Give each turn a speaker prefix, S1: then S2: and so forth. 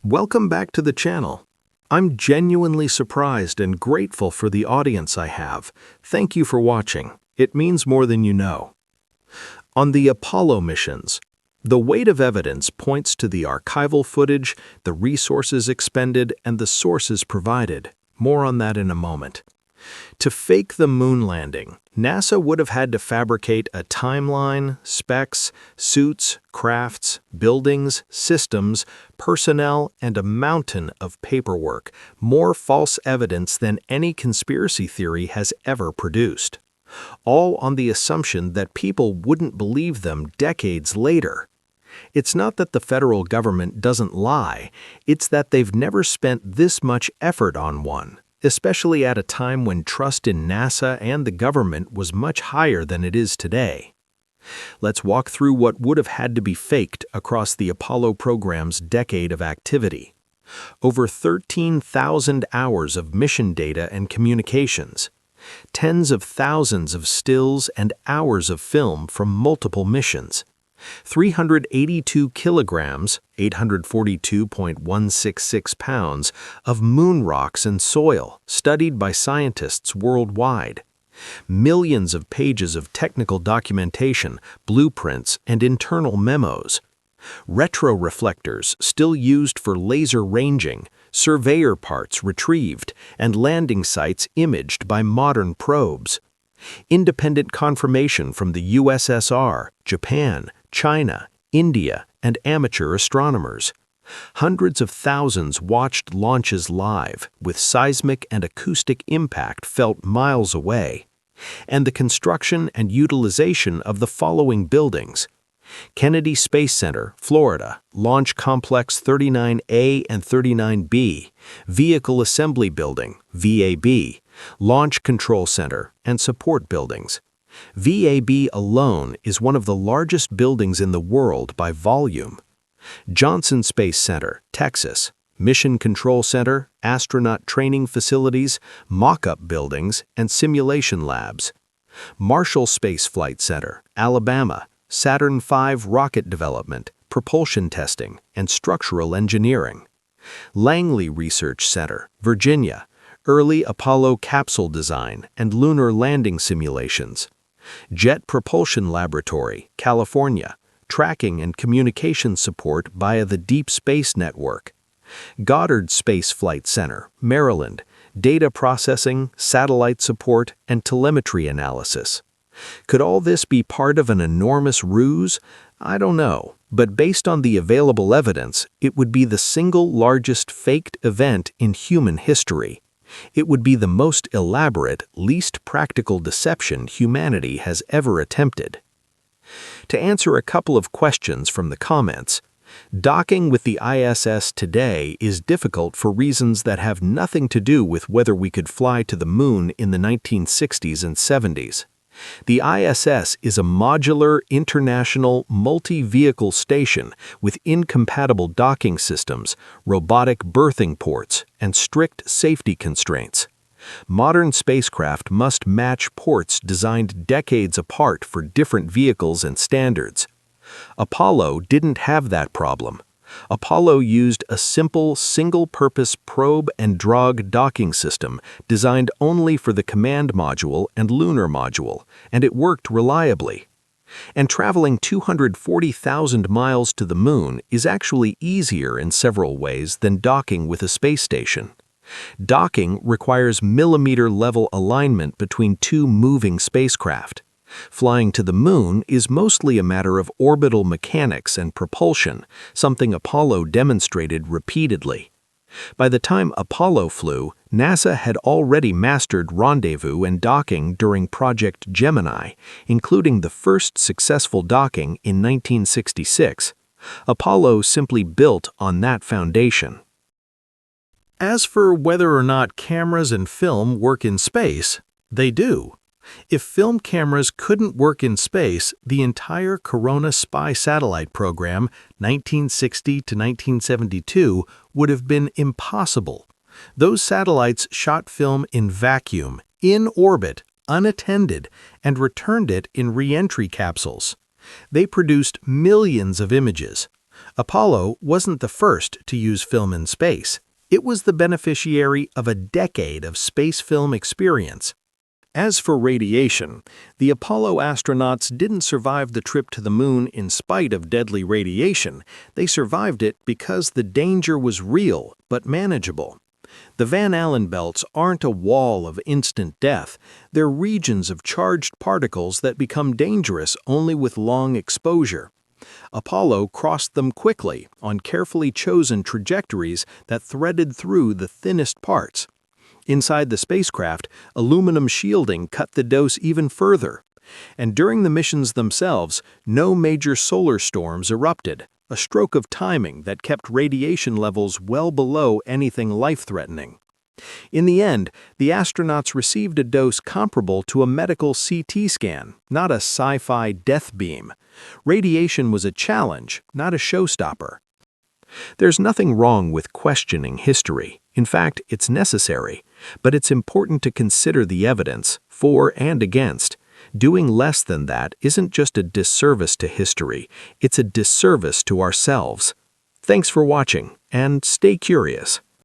S1: Welcome back to the channel. I'm genuinely surprised and grateful for the audience I have. Thank you for watching. It means more than you know. On the Apollo missions, the weight of evidence points to the archival footage, the resources expended, and the sources provided. More on that in a moment. To fake the moon landing, NASA would have had to fabricate a timeline, specs, suits, crafts, buildings, systems, personnel, and a mountain of paperwork, more false evidence than any conspiracy theory has ever produced. All on the assumption that people wouldn't believe them decades later. It's not that the federal government doesn't lie, it's that they've never spent this much effort on one, especially at a time when trust in NASA and the government was much higher than it is today. Let's walk through what would have had to be faked across the Apollo program's decade of activity. Over 13,000 hours of mission data and communications, tens of thousands of stills and hours of film from multiple missions, 382 kilograms, 842.166 pounds, of moon rocks and soil studied by scientists worldwide, millions of pages of technical documentation, blueprints, and internal memos, retroreflectors still used for laser ranging, surveyor parts retrieved, and landing sites imaged by modern probes, independent confirmation from the USSR, Japan, China, India, and amateur astronomers. Hundreds of thousands watched launches live, with seismic and acoustic impact felt miles away, and the construction and utilization of the following buildings: Kennedy Space Center, Florida, Launch Complex 39A and 39B, Vehicle Assembly Building, VAB, Launch Control Center, and support buildings. VAB alone is one of the largest buildings in the world by volume. Johnson Space Center, Texas, Mission Control Center, astronaut training facilities, mock-up buildings, and simulation labs. Marshall Space Flight Center, Alabama, Saturn V rocket development, propulsion testing, and structural engineering. Langley Research Center, Virginia, early Apollo capsule design and lunar landing simulations. Jet Propulsion Laboratory, California, tracking and communication support via the Deep Space Network. Goddard Space Flight Center, Maryland, data processing, satellite support, and telemetry analysis. Could all this be part of an enormous ruse? I don't know, but based on the available evidence, it would be the single largest faked event in human history. It would be the most elaborate, least practical deception humanity has ever attempted. To answer a couple of questions from the comments, docking with the ISS today is difficult for reasons that have nothing to do with whether we could fly to the moon in the 1960s and 70s. The ISS is a modular, international, multi-vehicle station with incompatible docking systems, robotic berthing ports, and strict safety constraints. Modern spacecraft must match ports designed decades apart for different vehicles and standards. Apollo didn't have that problem. Apollo used a simple, single-purpose probe and drag docking system designed only for the command module and lunar module, and it worked reliably. And traveling 240,000 miles to the moon is actually easier in several ways than docking with a space station. Docking requires millimeter-level alignment between two moving spacecraft. Flying to the moon is mostly a matter of orbital mechanics and propulsion, something Apollo demonstrated repeatedly. By the time Apollo flew, NASA had already mastered rendezvous and docking during Project Gemini, including the first successful docking in 1966. Apollo simply built on that foundation. As for whether or not cameras and film work in space, they do. If film cameras couldn't work in space, the entire Corona spy satellite program, 1960 to 1972, would have been impossible. Those satellites shot film in vacuum, in orbit, unattended, and returned it in re-entry capsules. They produced millions of images. Apollo wasn't the first to use film in space. It was the beneficiary of a decade of space film experience. As for radiation, the Apollo astronauts didn't survive the trip to the moon in spite of deadly radiation. They survived it because the danger was real but manageable. The Van Allen belts aren't a wall of instant death. They're regions of charged particles that become dangerous only with long exposure. Apollo crossed them quickly on carefully chosen trajectories that threaded through the thinnest parts. Inside the spacecraft, aluminum shielding cut the dose even further. And during the missions themselves, no major solar storms erupted, a stroke of timing that kept radiation levels well below anything life-threatening. In the end, the astronauts received a dose comparable to a medical CT scan, not a sci-fi death beam. Radiation was a challenge, not a showstopper. There's nothing wrong with questioning history. In fact, it's necessary. But it's important to consider the evidence, for and against. Doing less than that isn't just a disservice to history, it's a disservice to ourselves. Thanks for watching, and stay curious.